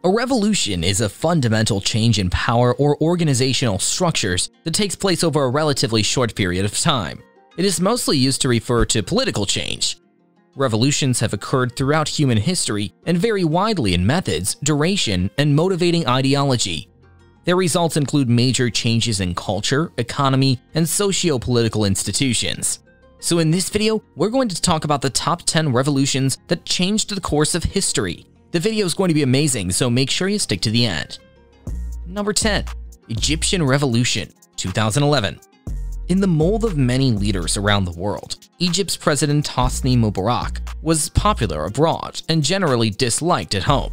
A revolution is a fundamental change in power or organizational structures that takes place over a relatively short period of time. It is mostly used to refer to political change. Revolutions have occurred throughout human history and vary widely in methods, duration, and motivating ideology. Their results include major changes in culture, economy, and socio-political institutions. So in this video, we're going to talk about the top 10 revolutions that changed the course of history. The video is going to be amazing, so make sure you stick to the end. Number 10. Egyptian Revolution, 2011. In the mold of many leaders around the world, Egypt's President Hosni Mubarak was popular abroad and generally disliked at home.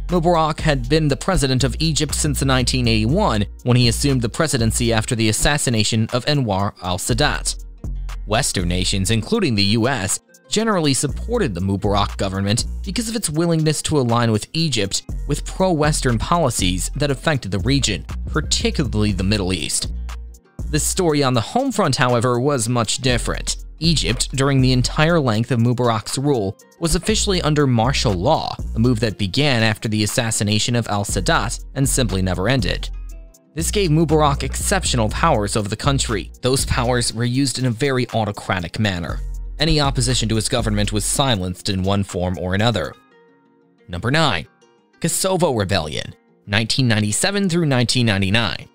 Mubarak had been the president of Egypt since 1981 when he assumed the presidency after the assassination of Anwar al-Sadat. Western nations, including the US, generally supported the Mubarak government because of its willingness to align with Egypt with pro-Western policies that affected the region, particularly the Middle East. The story on the home front, however, was much different. Egypt, during the entire length of Mubarak's rule, was officially under martial law, a move that began after the assassination of al-Sadat and simply never ended. This gave Mubarak exceptional powers over the country. Those powers were used in a very autocratic manner. Any opposition to his government was silenced in one form or another. Number 9. Kosovo Rebellion, 1997 through 1999.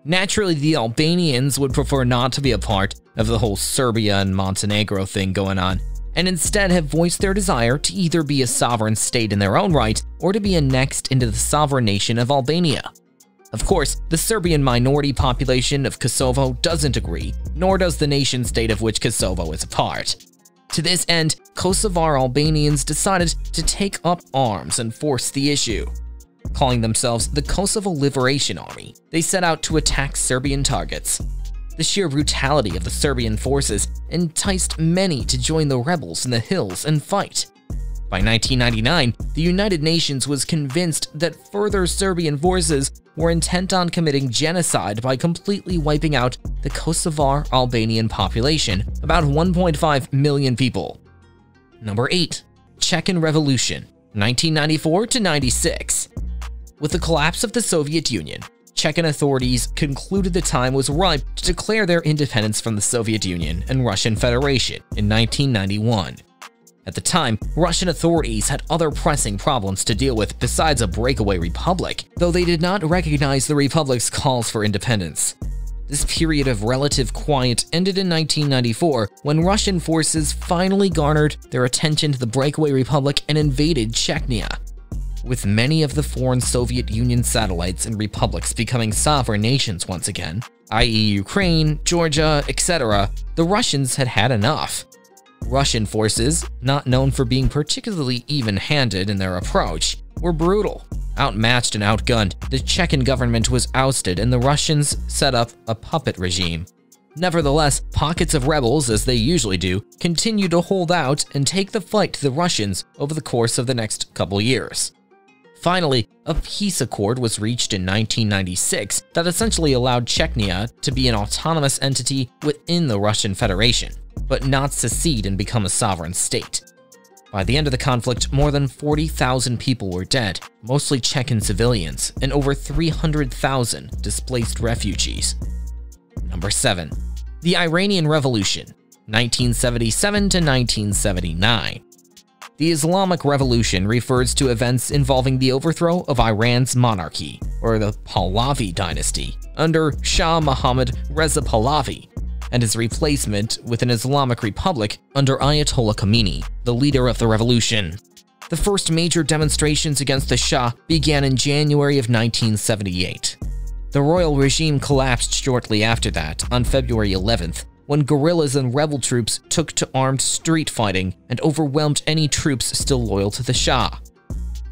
Naturally, the Albanians would prefer not to be a part of the whole Serbia and Montenegro thing going on, and instead have voiced their desire to either be a sovereign state in their own right or to be annexed into the sovereign nation of Albania. Of course, the Serbian minority population of Kosovo doesn't agree, nor does the nation-state of which Kosovo is a part. To this end, Kosovar Albanians decided to take up arms and force the issue. Calling themselves the Kosovo Liberation Army, they set out to attack Serbian targets. The sheer brutality of the Serbian forces enticed many to join the rebels in the hills and fight. By 1999, the United Nations was convinced that further Serbian forces were intent on committing genocide by completely wiping out the Kosovar Albanian population, about 1.5 million people. Number 8. Chechen Revolution, 1994 to 96. With the collapse of the Soviet Union, Chechen authorities concluded the time was ripe to declare their independence from the Soviet Union and Russian Federation in 1991. At the time, Russian authorities had other pressing problems to deal with besides a breakaway republic, though they did not recognize the republic's calls for independence. This period of relative quiet ended in 1994 when Russian forces finally garnered their attention to the breakaway republic and invaded Chechnya. With many of the foreign Soviet Union satellites and republics becoming sovereign nations once again, i.e. Ukraine, Georgia, etc., the Russians had had enough. Russian forces, not known for being particularly even-handed in their approach, were brutal. Outmatched and outgunned, the Chechen government was ousted and the Russians set up a puppet regime. Nevertheless, pockets of rebels, as they usually do, continued to hold out and take the fight to the Russians over the course of the next couple years. Finally, a peace accord was reached in 1996 that essentially allowed Chechnya to be an autonomous entity within the Russian Federation, but not secede and become a sovereign state. By the end of the conflict, more than 40,000 people were dead, mostly Chechen civilians, and over 300,000 displaced refugees. Number 7. The Iranian Revolution, 1977 to 1979. The Islamic Revolution refers to events involving the overthrow of Iran's monarchy, or the Pahlavi dynasty, under Shah Mohammad Reza Pahlavi, and his replacement with an Islamic Republic under Ayatollah Khomeini, the leader of the revolution. The first major demonstrations against the Shah began in January of 1978. The royal regime collapsed shortly after that, on February 11th, when guerrillas and rebel troops took to armed street fighting and overwhelmed any troops still loyal to the Shah.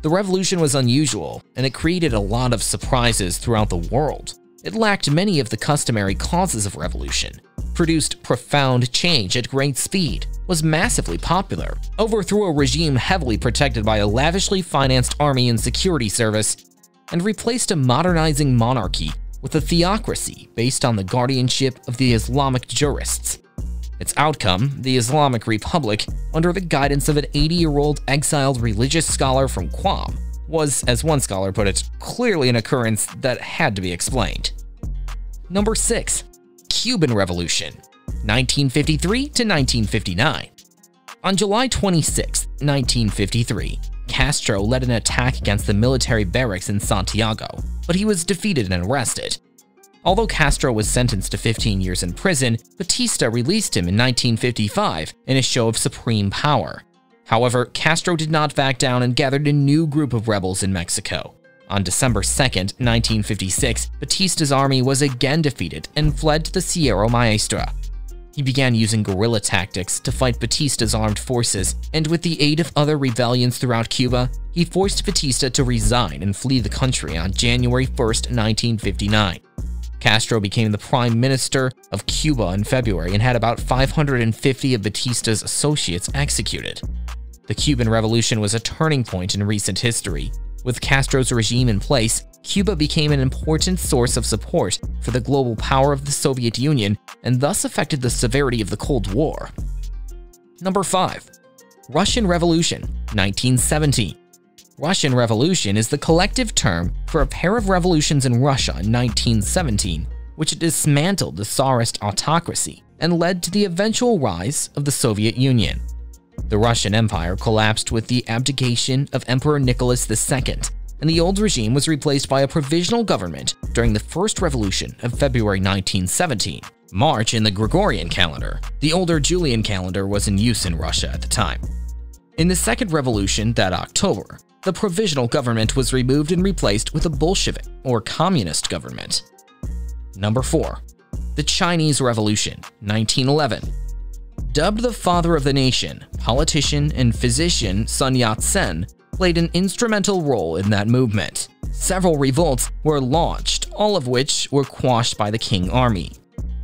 The revolution was unusual, and it created a lot of surprises throughout the world. It lacked many of the customary causes of revolution, produced profound change at great speed, was massively popular, overthrew a regime heavily protected by a lavishly financed army and security service, and replaced a modernizing monarchy with a theocracy based on the guardianship of the Islamic jurists. Its outcome, the Islamic Republic, under the guidance of an 80-year-old exiled religious scholar from Guam, was, as one scholar put it, clearly an occurrence that had to be explained. Number 6. Cuban Revolution, 1953 to 1959. On July 26, 1953, Castro led an attack against the military barracks in Santiago, but he was defeated and arrested. Although Castro was sentenced to 15 years in prison, Batista released him in 1955 in a show of supreme power. However, Castro did not back down and gathered a new group of rebels in Mexico. On December 2, 1956, Batista's army was again defeated and fled to the Sierra Maestra. He began using guerrilla tactics to fight Batista's armed forces, and with the aid of other rebellions throughout Cuba, he forced Batista to resign and flee the country on January 1, 1959. Castro became the prime minister of Cuba in February and had about 550 of Batista's associates executed. The Cuban Revolution was a turning point in recent history. With Castro's regime in place, Cuba became an important source of support for the global power of the Soviet Union and thus affected the severity of the Cold War. Number 5. Russian Revolution, 1917. Russian Revolution is the collective term for a pair of revolutions in Russia in 1917, which dismantled the Tsarist autocracy and led to the eventual rise of the Soviet Union. The Russian Empire collapsed with the abdication of Emperor Nicholas II, and the old regime was replaced by a provisional government during the First Revolution of February 1917. March in the Gregorian calendar. The older Julian calendar was in use in Russia at the time. In the Second Revolution that October, the provisional government was removed and replaced with a Bolshevik or communist government. Number 4. The Chinese Revolution, 1911. Dubbed the father of the nation, politician and physician Sun Yat-sen played an instrumental role in that movement. Several revolts were launched, all of which were quashed by the Qing army.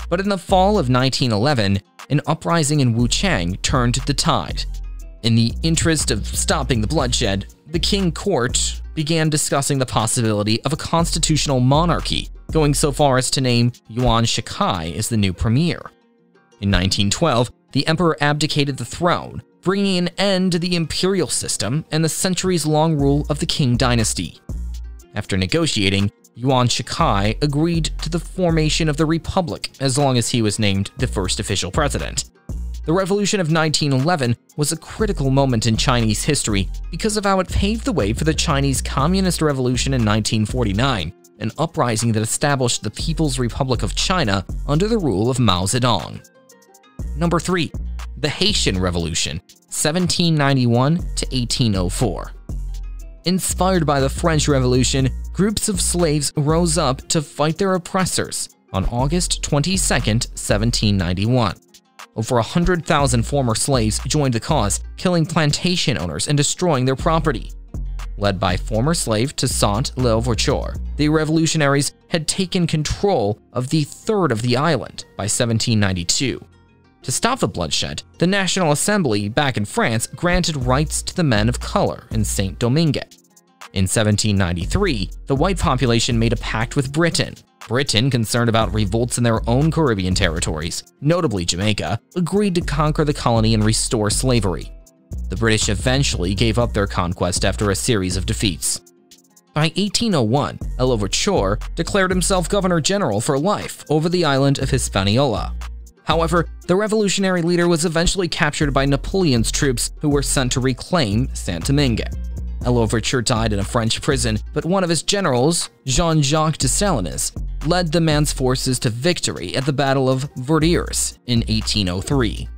But in the fall of 1911, an uprising in Wuchang turned the tide. In the interest of stopping the bloodshed, the Qing court began discussing the possibility of a constitutional monarchy, going so far as to name Yuan Shikai as the new premier. In 1912, the emperor abdicated the throne, bringing an end to the imperial system and the centuries-long rule of the Qing dynasty. After negotiating, Yuan Shikai agreed to the formation of the republic as long as he was named the first official president. The Revolution of 1911 was a critical moment in Chinese history because of how it paved the way for the Chinese Communist Revolution in 1949, an uprising that established the People's Republic of China under the rule of Mao Zedong. Number 3. The Haitian Revolution, 1791 to 1804. Inspired by the French Revolution, groups of slaves rose up to fight their oppressors on August 22, 1791. Over 100,000 former slaves joined the cause, killing plantation owners and destroying their property. Led by former slave Toussaint Louverture, the revolutionaries had taken control of the third of the island by 1792. To stop the bloodshed, the National Assembly back in France granted rights to the men of color in Saint-Domingue. In 1793, the white population made a pact with Britain. Britain, concerned about revolts in their own Caribbean territories, notably Jamaica, agreed to conquer the colony and restore slavery. The British eventually gave up their conquest after a series of defeats. By 1801, Louverture declared himself governor-general for life over the island of Hispaniola. However, the revolutionary leader was eventually captured by Napoleon's troops who were sent to reclaim Saint-Domingue. Louverture died in a French prison, but one of his generals, Jean-Jacques Dessalines, led the man's forces to victory at the Battle of Verdières in 1803.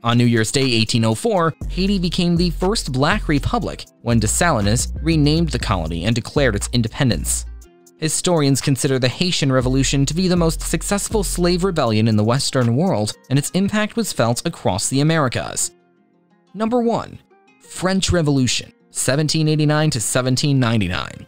On New Year's Day 1804, Haiti became the first black republic when Dessalines renamed the colony and declared its independence. Historians consider the Haitian Revolution to be the most successful slave rebellion in the Western world, and its impact was felt across the Americas. Number 1. French Revolution, 1789 to 1799.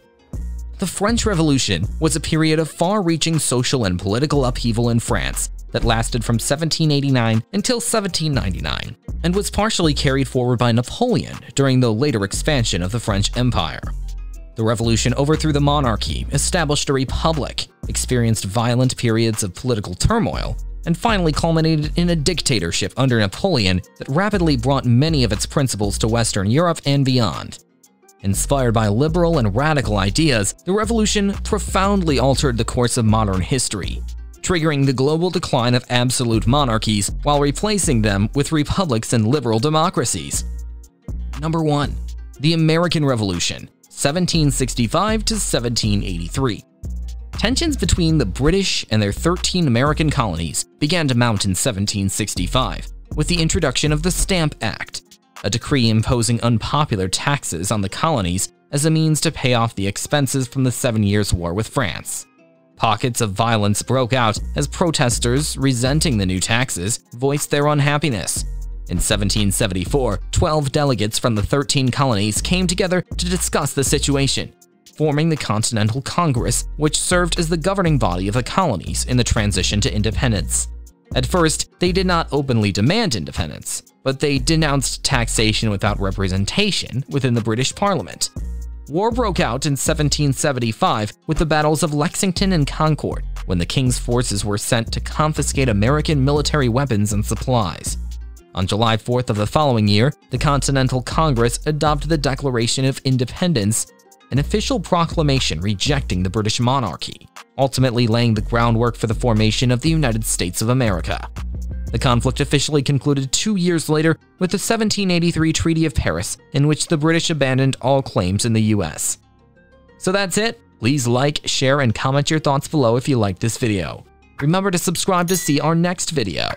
The French Revolution was a period of far-reaching social and political upheaval in France that lasted from 1789 until 1799, and was partially carried forward by Napoleon during the later expansion of the French Empire. The revolution overthrew the monarchy, established a republic, experienced violent periods of political turmoil, and finally culminated in a dictatorship under Napoleon that rapidly brought many of its principles to Western Europe and beyond. Inspired by liberal and radical ideas, the revolution profoundly altered the course of modern history, triggering the global decline of absolute monarchies while replacing them with republics and liberal democracies. Number 1. The American Revolution, 1765 to 1783. Tensions between the British and their 13 American colonies began to mount in 1765 with the introduction of the Stamp Act, a decree imposing unpopular taxes on the colonies as a means to pay off the expenses from the 7 Years' War with France. Pockets of violence broke out as protesters, resenting the new taxes, voiced their unhappiness. In 1774, 12 delegates from the 13 colonies came together to discuss the situation, forming the Continental Congress, which served as the governing body of the colonies in the transition to independence. At first, they did not openly demand independence, but they denounced taxation without representation within the British Parliament. War broke out in 1775 with the battles of Lexington and Concord, when the King's forces were sent to confiscate American military weapons and supplies. On July 4th of the following year, the Continental Congress adopted the Declaration of Independence, an official proclamation rejecting the British monarchy, ultimately laying the groundwork for the formation of the United States of America. The conflict officially concluded 2 years later with the 1783 Treaty of Paris, in which the British abandoned all claims in the US. So that's it. Please like, share, and comment your thoughts below if you liked this video. Remember to subscribe to see our next video.